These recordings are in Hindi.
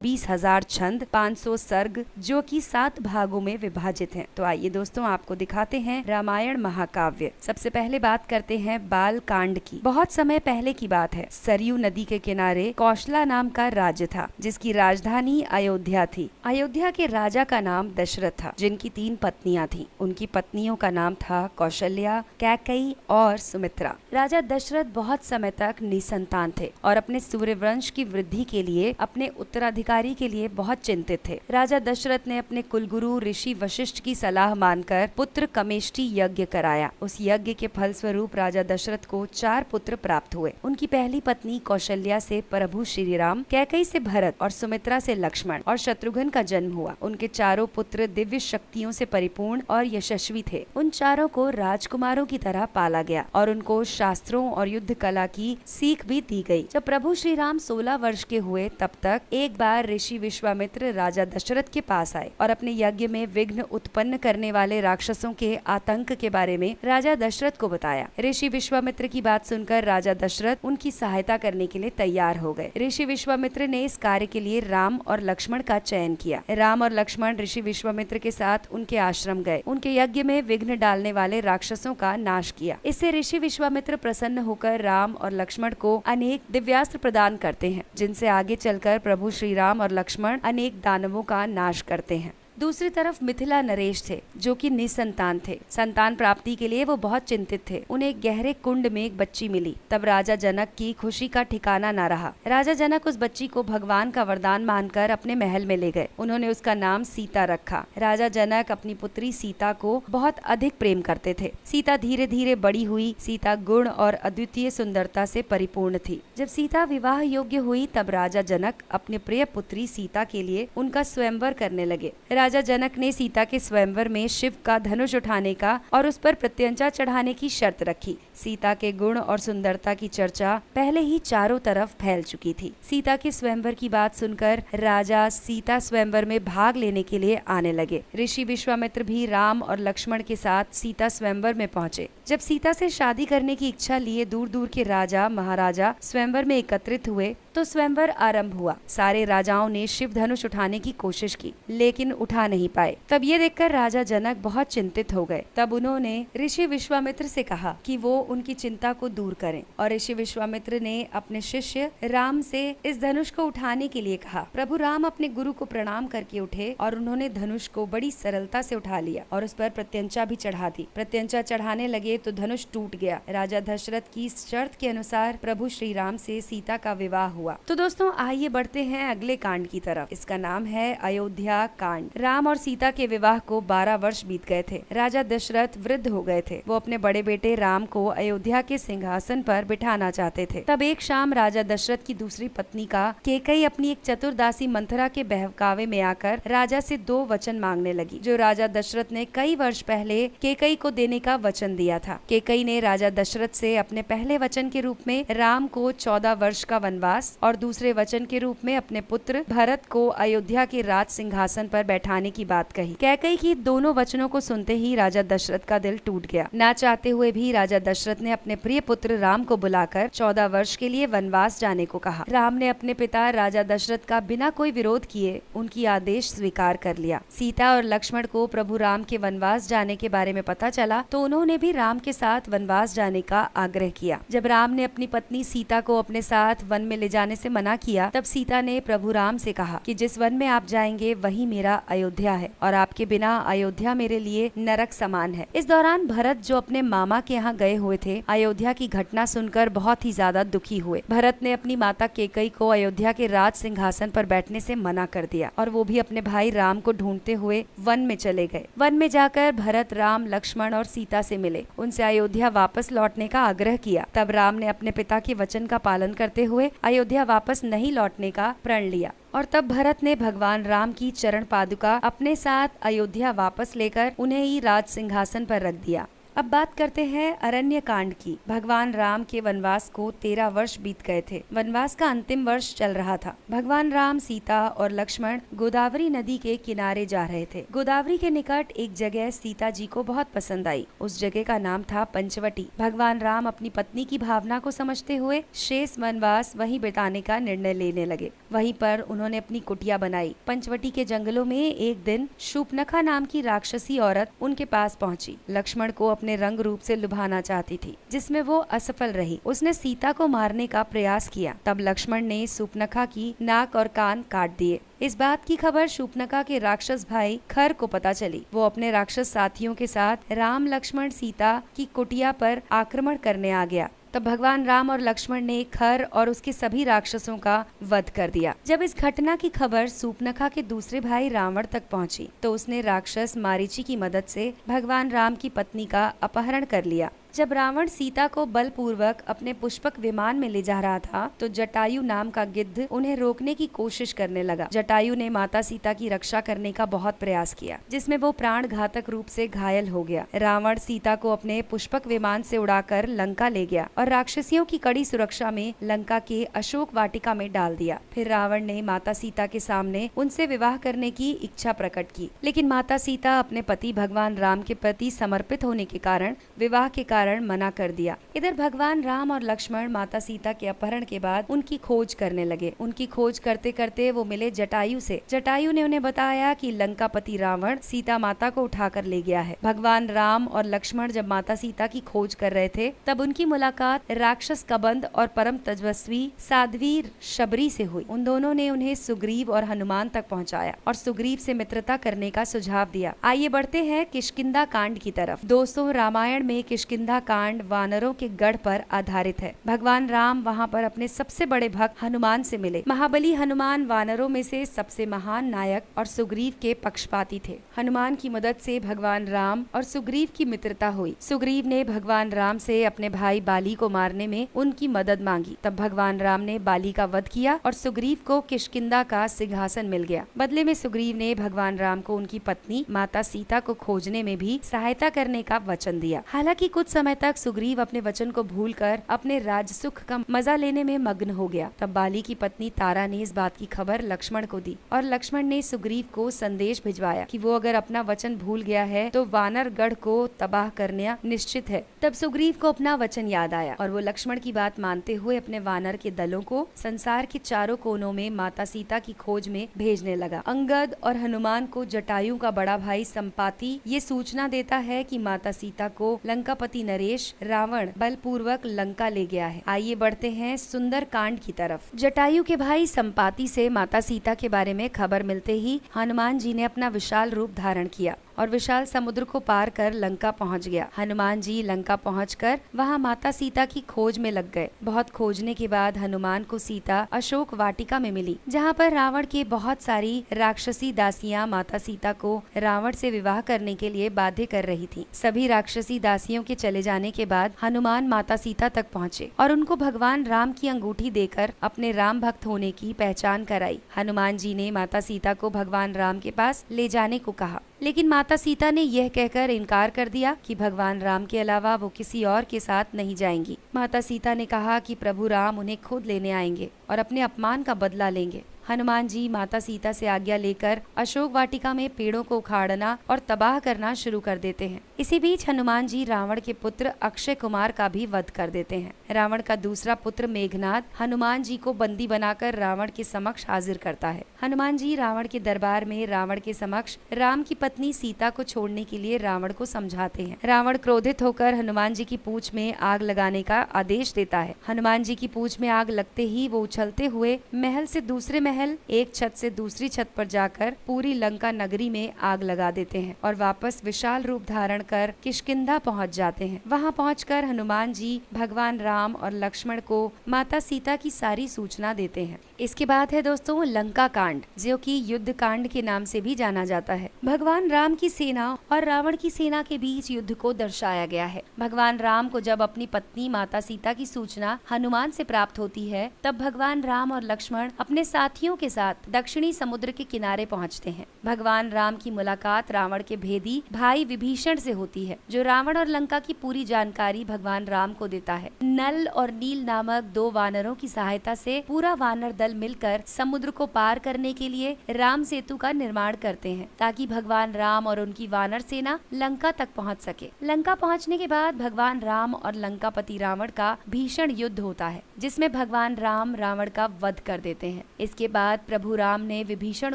20,000 छंद, 500 सर्ग, जो कि 7 भागों में विभाजित हैं। तो आइए दोस्तों आपको दिखाते हैं रामायण महाकाव्य। सबसे पहले बात करते हैं बाल कांड की। बहुत समय पहले की बात है। सरयू नदी के किनारे कौशला नाम का राज्य था, जिसकी राजधानी अयोध्या थी। अयोध्या के राजा का नाम दशरथ था, जिनकी 3 पत्नियां थीं। उनकी पत्नियों का नाम था कौशल्या, कैकेयी और सुमित्रा। राजा दशरथ बहुत समय तक निसंतान थे और अपने सूर्यवंश की वृद्धि के लिए अपने उत्तराधिकारी के लिए बहुत चिंतित थे। राजा दशरथ ने अपने कुलगुरु ऋषि वशिष्ठ की सलाह मानकर पुत्र कमेष्टि यज्ञ कराया। उस यज्ञ के फलस्वरूप राजा दशरथ को 4 पुत्र प्राप्त हुए। उनकी पहली पत्नी कौशल्या से प्रभु श्री राम, कैकेयी से भरत और सुमित्रा से लक्ष्मण और शत्रुघ्न का जन्म हुआ। उनके चारों पुत्र दिव्य शक्तियों से परिपूर्ण और यशस्वी थे। उन चारों को राजकुमारों की तरह पाला गया और उनको शास्त्रों और युद्ध कला की सीख भी दी गई। जब प्रभु श्री राम 16 वर्ष के हुए, तब तक एक बार ऋषि विश्वामित्र राजा दशरथ के पास आए और अपने यज्ञ में विघ्न उत्पन्न करने वाले राक्षसों के आतंक के बारे में राजा दशरथ को बताया। ऋषि विश्वामित्र की बात सुनकर राजा दशरथ उनकी सहायता करने के लिए तैयार हो गए। ऋषि विश्वामित्र ने इस कार्य के लिए राम और लक्ष्मण का चयन किया। राम और लक्ष्मण ऋषि विश्वामित्र के साथ उनके आश्रम गए। उनके यज्ञ में विघ्न डालने वाले राक्षसों का नाश किया। इससे ऋषि विश्वामित्र प्रसन्न होकर राम और लक्ष्मण को अनेक दिव्यास्त्र प्रदान करते हैं, जिनसे आगे चलकर प्रभु श्री राम और लक्ष्मण अनेक दानवों का नाश करते हैं। दूसरी तरफ मिथिला नरेश थे, जो कि निसंतान थे। संतान प्राप्ति के लिए वो बहुत चिंतित थे। उन्हें एक गहरे कुंड में एक बच्ची मिली। तब राजा जनक की खुशी का ठिकाना न रहा। राजा जनक उस बच्ची को भगवान का वरदान मानकर अपने महल में ले गए। उन्होंने उसका नाम सीता रखा। राजा जनक अपनी पुत्री सीता को बहुत अधिक प्रेम करते थे। सीता धीरे धीरे बड़ी हुई। सीता गुण और अद्वितीय सुंदरता से परिपूर्ण थी। जब सीता विवाह योग्य हुई, तब राजा जनक अपने प्रिय पुत्री सीता के लिए उनका स्वयंवर करने लगे। राजा जनक ने सीता के स्वयंवर में शिव का धनुष उठाने का और उस पर प्रत्यंचा चढ़ाने की शर्त रखी। सीता के गुण और सुंदरता की चर्चा पहले ही चारों तरफ फैल चुकी थी। सीता के स्वयंवर की बात सुनकर राजा सीता स्वयंवर में भाग लेने के लिए आने लगे। ऋषि विश्वामित्र भी राम और लक्ष्मण के साथ सीता स्वयंवर में पहुंचे। जब सीता से शादी करने की इच्छा लिए दूर दूर के राजा महाराजा स्वयंवर में एकत्रित हुए, तो स्वयंवर आरंभ हुआ। सारे राजाओं ने शिव धनुष उठाने की कोशिश की, लेकिन उठा नहीं पाए। तब ये देखकर राजा जनक बहुत चिंतित हो गए। तब उन्होंने ऋषि विश्वामित्र से कहा कि वो उनकी चिंता को दूर करें, और ऋषि विश्वामित्र ने अपने शिष्य राम से इस धनुष को उठाने के लिए कहा। प्रभु राम अपने गुरु को प्रणाम करके उठे और उन्होंने धनुष को बड़ी सरलता से उठा लिया और उस पर प्रत्यंचा भी चढ़ा दी। प्रत्यंचा चढ़ाने लगे तो धनुष टूट गया। राजा दशरथ की शर्त के अनुसार प्रभु श्री राम से सीता का विवाह हुआ। तो दोस्तों आइए बढ़ते हैं अगले कांड की तरफ। इसका नाम है अयोध्या कांड। राम और सीता के विवाह को 12 वर्ष बीत गए थे। राजा दशरथ वृद्ध हो गए थे। वो अपने बड़े बेटे राम को अयोध्या के सिंहासन पर बिठाना चाहते थे। तब एक शाम राजा दशरथ की दूसरी पत्नी का कैकेयी अपनी एक चतुर्दासी मंथरा के बहकावे में आकर राजा से 2 वचन मांगने लगी, जो राजा दशरथ ने कई वर्ष पहले कैकेयी को देने का वचन दिया था। कैकेयी ने राजा दशरथ से अपने पहले वचन के रूप में राम को 14 वर्ष का वनवास और दूसरे वचन के रूप में अपने पुत्र भरत को अयोध्या के राज सिंहासन पर बैठाने की बात कही। कैकेयी की दोनों वचनों को सुनते ही राजा दशरथ का दिल टूट गया। ना चाहते हुए भी राजा दशरथ ने अपने प्रिय पुत्र राम को बुलाकर 14 वर्ष के लिए वनवास जाने को कहा। राम ने अपने पिता राजा दशरथ का बिना कोई विरोध किए उनकी आदेश स्वीकार कर लिया। सीता और लक्ष्मण को प्रभु राम के वनवास जाने के बारे में पता चला, तो उन्होंने भी राम के साथ वनवास जाने का आग्रह किया। जब राम ने अपनी पत्नी सीता को अपने साथ वन में ले जाने से मना किया, तब सीता ने प्रभु राम से कहा कि जिस वन में आप जाएंगे वही मेरा अयोध्या है और आपके बिना अयोध्या मेरे लिए नरक समान है। इस दौरान भरत, जो अपने मामा के यहाँ गए हुए थे, अयोध्या की घटना सुनकर बहुत ही ज्यादा दुखी हुए। भरत ने अपनी माता कैकेयी को अयोध्या के राज सिंहासन पर बैठने से मना कर दिया और वो भी अपने भाई राम को ढूंढते हुए वन में चले गए। वन में जाकर भरत राम, लक्ष्मण और सीता से मिले। उनसे अयोध्या वापस लौटने का आग्रह किया। तब राम ने अपने पिता के वचन का पालन करते हुए अयोध्या वापस नहीं लौटने का प्रण लिया। और तब भरत ने भगवान राम की चरण पादुका अपने साथ अयोध्या वापस लेकर उन्हें ही राज सिंहासन पर रख दिया। अब बात करते हैं अरण्य कांड की। भगवान राम के वनवास को 13 वर्ष बीत गए थे। वनवास का अंतिम वर्ष चल रहा था। भगवान राम, सीता और लक्ष्मण गोदावरी नदी के किनारे जा रहे थे। गोदावरी के निकट एक जगह सीता जी को बहुत पसंद आई। उस जगह का नाम था पंचवटी। भगवान राम अपनी पत्नी की भावना को समझते हुए शेष वनवास वहीं बिताने का निर्णय लेने लगे। वहीं पर उन्होंने अपनी कुटिया बनाई। पंचवटी के जंगलों में एक दिन शूर्पणखा नाम की राक्षसी औरत उनके पास पहुंची। लक्ष्मण को अपने रंग रूप से लुभाना चाहती थी, जिसमें वो असफल रही। उसने सीता को मारने का प्रयास किया। तब लक्ष्मण ने शूर्पणखा की नाक और कान काट दिए। इस बात की खबर शूर्पणखा के राक्षस भाई खर को पता चली। वो अपने राक्षस साथियों के साथ राम, लक्ष्मण, सीता की कुटिया पर आक्रमण करने आ गया। तब भगवान राम और लक्ष्मण ने खर और उसके सभी राक्षसों का वध कर दिया। जब इस घटना की खबर शूर्पणखा के दूसरे भाई रावण तक पहुंची, तो उसने राक्षस मारीची की मदद से भगवान राम की पत्नी का अपहरण कर लिया। जब रावण सीता को बलपूर्वक अपने पुष्पक विमान में ले जा रहा था, तो जटायु नाम का गिद्ध उन्हें रोकने की कोशिश करने लगा। जटायु ने माता सीता की रक्षा करने का बहुत प्रयास किया, जिसमें वो प्राण घातक रूप से घायल हो गया। रावण सीता को अपने पुष्पक विमान से उड़ाकर लंका ले गया और राक्षसियों की कड़ी सुरक्षा में लंका के अशोक वाटिका में डाल दिया। फिर रावण ने माता सीता के सामने उनसे विवाह करने की इच्छा प्रकट की, लेकिन माता सीता अपने पति भगवान राम के प्रति समर्पित होने के कारण विवाह के कारण मना कर दिया। इधर भगवान राम और लक्ष्मण माता सीता के अपहरण के बाद उनकी खोज करने लगे। उनकी खोज करते करते वो मिले जटायु से। जटायु ने उन्हें बताया कि लंकापति रावण सीता माता को उठाकर ले गया है। भगवान राम और लक्ष्मण जब माता सीता की खोज कर रहे थे, तब उनकी मुलाकात राक्षस कबंध और परम तेजस्वी साध्वी शबरी से हुई। उन दोनों ने उन्हें सुग्रीव और हनुमान तक पहुंचाया और सुग्रीव से मित्रता करने का सुझाव दिया। आइए बढ़ते हैं किष्किंधा कांड की तरफ। दोस्तों, रामायण में किष्किंधा कांड वानरों के गढ़ पर आधारित है। भगवान राम वहां पर अपने सबसे बड़े भक्त हनुमान से मिले। महाबली हनुमान वानरों में से सबसे महान नायक और सुग्रीव के पक्षपाती थे। हनुमान की मदद से भगवान राम और सुग्रीव की मित्रता हुई। सुग्रीव ने भगवान राम से अपने भाई बाली को मारने में उनकी मदद मांगी। तब भगवान राम ने बाली का वध किया और सुग्रीव को किष्किंधा का सिंहासन मिल गया। बदले में सुग्रीव ने भगवान राम को उनकी पत्नी माता सीता को खोजने में भी सहायता करने का वचन दिया। हालांकि कुछ समय तक सुग्रीव अपने वचन को भूलकर अपने राजसुख का मजा लेने में मग्न हो गया। तब बाली की पत्नी तारा ने इस बात की खबर लक्ष्मण को दी और लक्ष्मण ने सुग्रीव को संदेश भिजवाया कि वो अगर अपना वचन भूल गया है तो वानर गढ़ को तबाह करना निश्चित है। तब सुग्रीव को अपना वचन याद आया और वो लक्ष्मण की बात मानते हुए अपने वानर के दलों को संसार के चारों कोनों में माता सीता की खोज में भेजने लगा। अंगद और हनुमान को जटायु का बड़ा भाई संपाति ये सूचना देता है कि माता सीता को लंकापति नरेश रावण बलपूर्वक लंका ले गया है। आइए बढ़ते हैं सुंदर कांड की तरफ। जटायु के भाई संपाति से माता सीता के बारे में खबर मिलते ही हनुमान जी ने अपना विशाल रूप धारण किया और विशाल समुद्र को पार कर लंका पहुंच गया। हनुमान जी लंका पहुंचकर वहां माता सीता की खोज में लग गए। बहुत खोजने के बाद हनुमान को सीता अशोक वाटिका में मिली, जहां पर रावण के बहुत सारी राक्षसी दासियां माता सीता को रावण से विवाह करने के लिए बाध्य कर रही थी। सभी राक्षसी दासियों के चले जाने के बाद हनुमान माता सीता तक पहुँचे और उनको भगवान राम की अंगूठी देकर अपने राम भक्त होने की पहचान कराई। हनुमान जी ने माता सीता को भगवान राम के पास ले जाने को कहा, लेकिन माता सीता ने यह कहकर इनकार कर दिया कि भगवान राम के अलावा वो किसी और के साथ नहीं जाएंगी। माता सीता ने कहा कि प्रभु राम उन्हें खुद लेने आएंगे और अपने अपमान का बदला लेंगे। हनुमान जी माता सीता से आज्ञा लेकर अशोक वाटिका में पेड़ों को उखाड़ना और तबाह करना शुरू कर देते हैं। इसी बीच हनुमान जी रावण के पुत्र अक्षय कुमार का भी वध कर देते हैं। रावण का दूसरा पुत्र मेघनाद हनुमान जी को बंदी बनाकर रावण के समक्ष हाजिर करता है। हनुमान जी रावण के दरबार में रावण के समक्ष राम की पत्नी सीता को छोड़ने के लिए रावण को समझाते हैं। रावण क्रोधित होकर हनुमान जी की पूंछ में आग लगाने का आदेश देता है। हनुमान जी की पूंछ में आग लगते ही वो उछलते हुए महल से दूसरे महल, एक छत से दूसरी छत पर जाकर पूरी लंका नगरी में आग लगा देते हैं और वापस विशाल रूप धारण कर किष्किंधा पहुंच जाते हैं। वहां पहुंचकर हनुमान जी भगवान राम राम और लक्ष्मण को माता सीता की सारी सूचना देते हैं। इसके बाद है दोस्तों लंका कांड, जो कि युद्ध कांड के नाम से भी जाना जाता है। भगवान राम की सेना और रावण की सेना के बीच युद्ध को दर्शाया गया है। भगवान राम को जब अपनी पत्नी माता सीता की सूचना हनुमान से प्राप्त होती है, तब भगवान राम और लक्ष्मण अपने साथियों के साथ दक्षिणी समुद्र के किनारे पहुंचते हैं। भगवान राम की मुलाकात रावण के भेदी भाई विभीषण से होती है, जो रावण और लंका की पूरी जानकारी भगवान राम को देता है। नल और नील नामक 2 वानरों की सहायता से पूरा वानर दल मिलकर समुद्र को पार करने के लिए राम सेतु का निर्माण करते हैं, ताकि भगवान राम और उनकी वानर सेना लंका तक पहुंच सके। लंका पहुंचने के बाद भगवान राम और लंकापति रावण का भीषण युद्ध होता है, जिसमें भगवान राम रावण का वध कर देते हैं। इसके बाद प्रभु राम ने विभीषण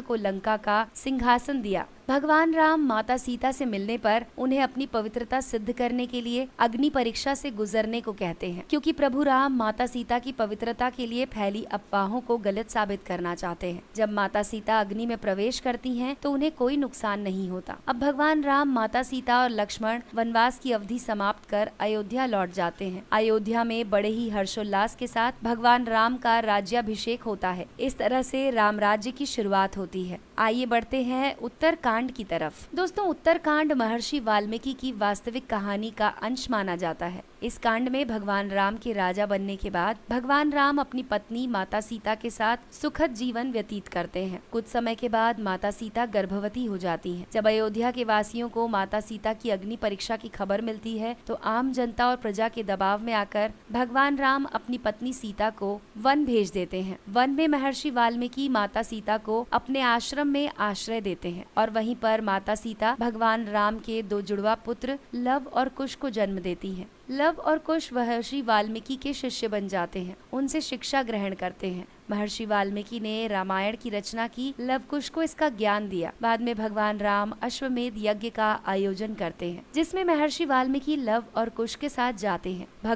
को लंका का सिंहासन दिया। भगवान राम माता सीता से मिलने पर उन्हें अपनी पवित्रता सिद्ध करने के लिए अग्नि परीक्षा से गुजरने को कहते हैं, क्योंकि प्रभु राम माता सीता की पवित्रता के लिए फैली अफवाहों को गलत साबित करना चाहते हैं। जब माता सीता अग्नि में प्रवेश करती हैं, तो उन्हें कोई नुकसान नहीं होता। अब भगवान राम, माता सीता और लक्ष्मण वनवास की अवधि समाप्त कर अयोध्या लौट जाते हैं। अयोध्या में बड़े ही हर्षोल्लास के साथ भगवान राम का राज्याभिषेक होता है। इस तरह से राम राज्य की शुरुआत होती है। आइए बढ़ते हैं उत्तरकांड की तरफ। दोस्तों, उत्तरकांड महर्षि वाल्मीकि की वास्तविक कहानी का अंश माना जाता है। इस कांड में भगवान राम के राजा बनने के बाद भगवान राम अपनी पत्नी माता सीता के साथ सुखद जीवन व्यतीत करते हैं। कुछ समय के बाद माता सीता गर्भवती हो जाती हैं। जब अयोध्या के वासियों को माता सीता की अग्नि परीक्षा की खबर मिलती है, तो आम जनता और प्रजा के दबाव में आकर भगवान राम अपनी पत्नी सीता को वन भेज देते हैं। वन में महर्षि वाल्मीकि माता सीता को अपने आश्रम में आश्रय देते हैं और वहीं पर माता सीता भगवान राम के 2 जुड़वा पुत्र लव और कुश को जन्म देती हैं। लव और कुश महर्षि वाल्मीकि के शिष्य बन जाते हैं, उनसे शिक्षा ग्रहण करते हैं। महर्षि वाल्मीकि ने रामायण की रचना की, लव कुश को इसका ज्ञान दिया। बाद में भगवान राम अश्वमेध यज्ञ का आयोजन करते हैं, जिसमें महर्षि वाल्मीकि लव और कुश के साथ जाते हैं।